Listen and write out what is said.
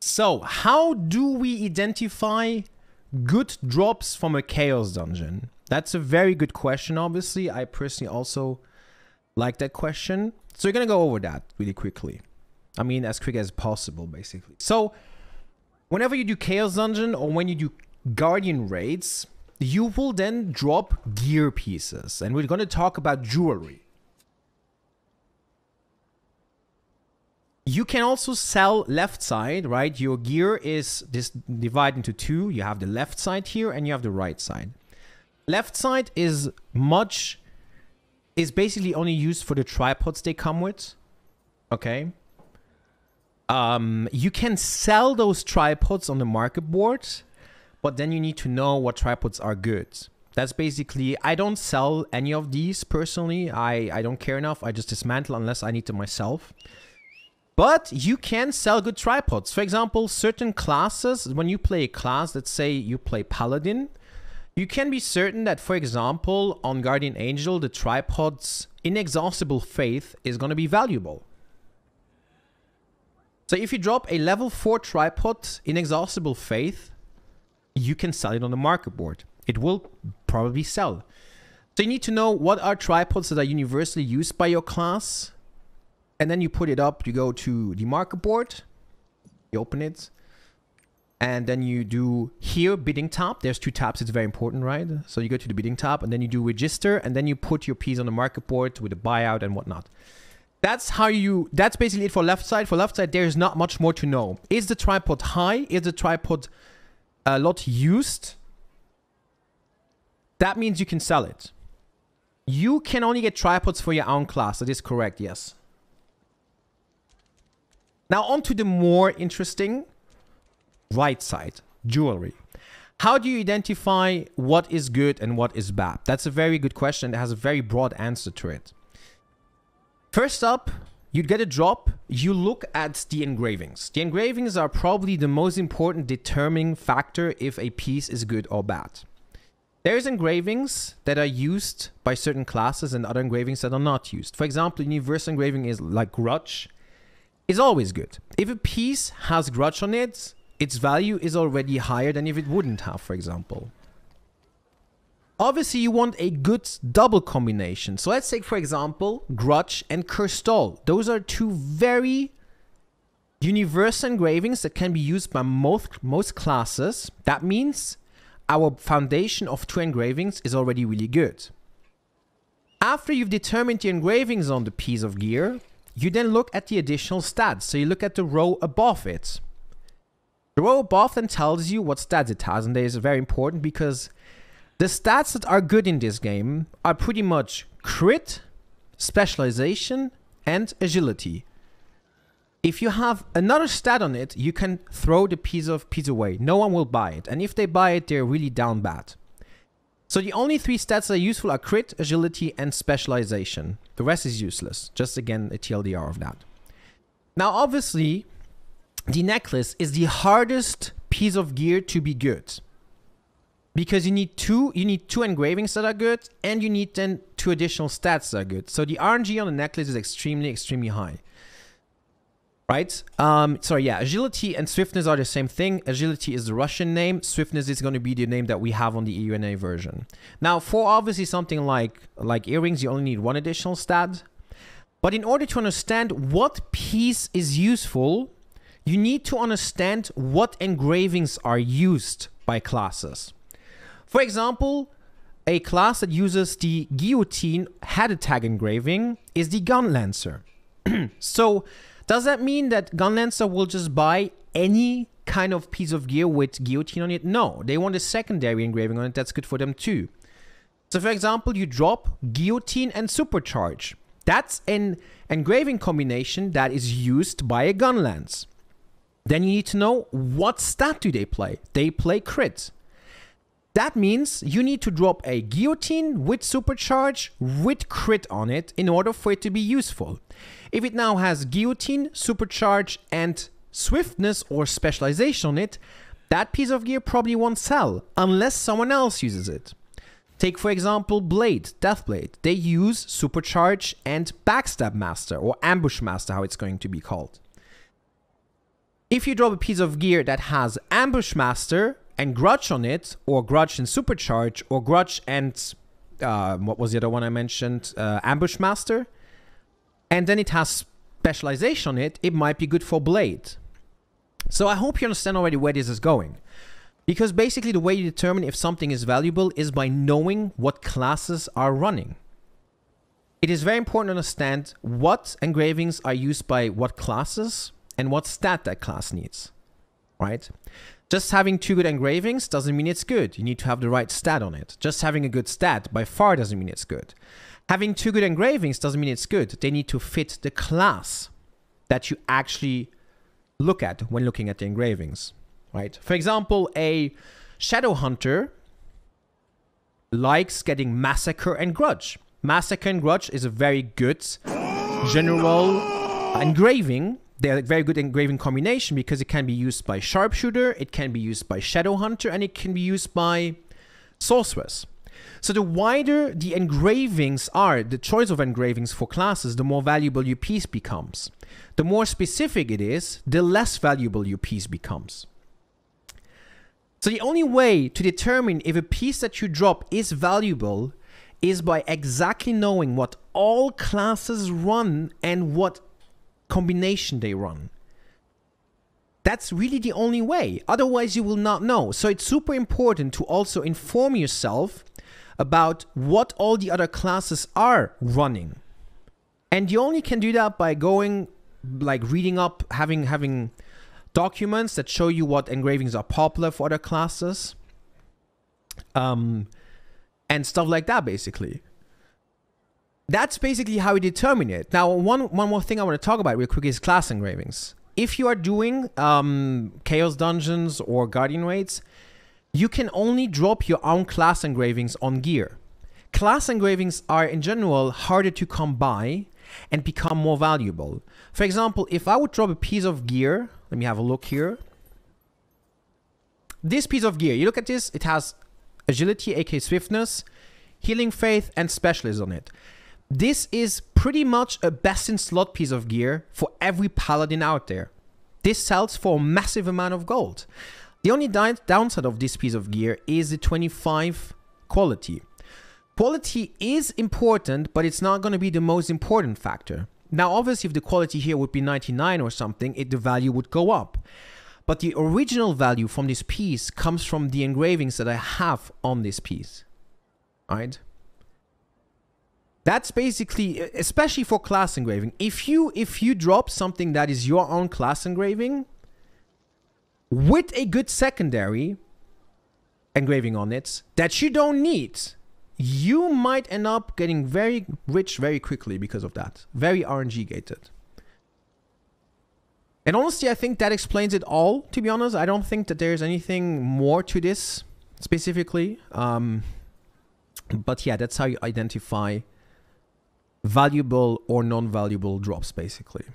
So, how do we identify good drops from a Chaos Dungeon? That's a very good question, obviously. I personally also like that question. So, we're going to go over that really quickly. I mean, as quick as possible, basically. So, whenever you do Chaos Dungeon or when you do Guardian raids, you will then drop gear pieces. And we're going to talk about jewelry. You can also sell left side, right? Your gear is divided into two. You have the left side here and you have the right side. Left side is basically only used for the tripods they come with. Okay. You can sell those tripods on the market board, but then you need to know what tripods are good. That's basically, I don't sell any of these personally. I don't care enough. I just dismantle unless I need them myself. But you can sell good tripods. For example, certain classes, when you play a class, let's say you play Paladin, you can be certain that, for example, on Guardian Angel, the tripod's Inexhaustible Faith is going to be valuable. So if you drop a level 4 tripod, Inexhaustible Faith, you can sell it on the market board. It will probably sell. So you need to know what are tripods that are universally used by your class. And then you put it up, you go to the market board, you open it, and then you do here, bidding tab. There's 2 tabs, it's very important, right? So you go to the bidding tab, and then you do register, and then you put your piece on the market board with a buyout and whatnot. That's basically it for left side. For left side, there's not much more to know. Is the tripod high? Is the tripod a lot used? That means you can sell it. You can only get tripods for your own class, that is correct, yes. Now on to the more interesting right side, jewelry. How do you identify what is good and what is bad? That's a very good question that has a very broad answer to it. First up, you get a drop, you look at the engravings. The engravings are probably the most important determining factor if a piece is good or bad. There's engravings that are used by certain classes and other engravings that are not used. For example, universal engraving is like Grudge. Is always good. If a piece has Grudge on it, its value is already higher than if it wouldn't have, for example. Obviously, you want a good double combination. So let's take, for example, Grudge and Cursed Doll. Those are 2 very universal engravings that can be used by most classes. That means our foundation of 2 engravings is already really good. After you've determined the engravings on the piece of gear, you then look at the additional stats. So you look at the row above it. The row above then tells you what stats it has. And that is very important because the stats that are good in this game are pretty much crit, specialization, and agility. If you have another stat on it, you can throw the piece away. No one will buy it. And if they buy it, they're really down bad. So the only 3 stats that are useful are crit, agility, and specialization. The rest is useless. Just again, a TLDR of that. Now, obviously, the necklace is the hardest piece of gear to be good. Because you need two engravings that are good, and you need then 2 additional stats that are good. So the RNG on the necklace is extremely, extremely high. Right? Agility and swiftness are the same thing. Agility is the Russian name. Swiftness is going to be the name that we have on the EUNA version. Now, for obviously something like earrings, you only need 1 additional stat. But in order to understand what piece is useful, you need to understand what engravings are used by classes. For example, a class that uses the Guillotine head attack engraving is the Gun Lancer. So, does that mean that Gun Lancer will just buy any kind of piece of gear with Guillotine on it? No, they want a secondary engraving on it that's good for them too. So for example, you drop Guillotine and Supercharge. That's an engraving combination that is used by a gun lance. Then you need to know what stat do they play. They play crit. That means you need to drop a Guillotine with Supercharge with crit on it in order for it to be useful. If it now has Guillotine, Supercharge, and Swiftness or Specialization on it, that piece of gear probably won't sell unless someone else uses it. Take, for example, Blade, Deathblade. They use Supercharge and Backstab Master, or Ambush Master, how it's going to be called. If you drop a piece of gear that has Ambush Master and Grudge on it, or Grudge and Supercharge, or Grudge and what was the other one I mentioned? Ambush Master, and then it has Specialization on it, it might be good for Blade. So I hope you understand already where this is going. Because basically the way you determine if something is valuable is by knowing what classes are running. It is very important to understand what engravings are used by what classes and what stat that class needs, right? Just having 2 good engravings doesn't mean it's good. You need to have the right stat on it. Just having a good stat by far doesn't mean it's good. Having 2 good engravings doesn't mean it's good. They need to fit the class that you actually look at when looking at the engravings, right? For example, a Shadow Hunter likes getting Massacre and Grudge. Massacre and Grudge is a very good general engraving. They're a very good engraving combination because it can be used by Sharpshooter, it can be used by Shadow Hunter, and it can be used by Sorceress. So the wider the engravings are, the choice of engravings for classes, the more valuable your piece becomes. The more specific it is, the less valuable your piece becomes. So the only way to determine if a piece that you drop is valuable is by exactly knowing what all classes run and what combination they run. That's really the only way. Otherwise, you will not know. So it's super important to also inform yourself about what all the other classes are running. And you only can do that by going, like reading up, having documents that show you what engravings are popular for other classes. And stuff like that, basically. That's basically how we determine it. Now, one more thing I want to talk about real quick is class engravings. If you are doing Chaos Dungeons or Guardian Raids, you can only drop your own class engravings on gear. Class engravings are, in general, harder to come by and become more valuable. For example, if I would drop a piece of gear, let me have a look here. This piece of gear, you look at this, it has Agility, aka Swiftness, Healing Faith, and Specialist on it. This is pretty much a best in slot piece of gear for every paladin out there. This sells for a massive amount of gold. The only downside of this piece of gear is the 25 quality. Quality is important, but it's not going to be the most important factor. Now, obviously, if the quality here would be 99 or something, the value would go up. But the original value from this piece comes from the engravings that I have on this piece. Alright? That's basically, especially for class engraving. If you drop something that is your own class engraving, with a good secondary engraving on it, that you don't need, you might end up getting very rich very quickly because of that. Very RNG gated. And honestly, I think that explains it all, to be honest. I don't think that there's anything more to this specifically. But yeah, that's how you identify valuable or non-valuable drops, basically.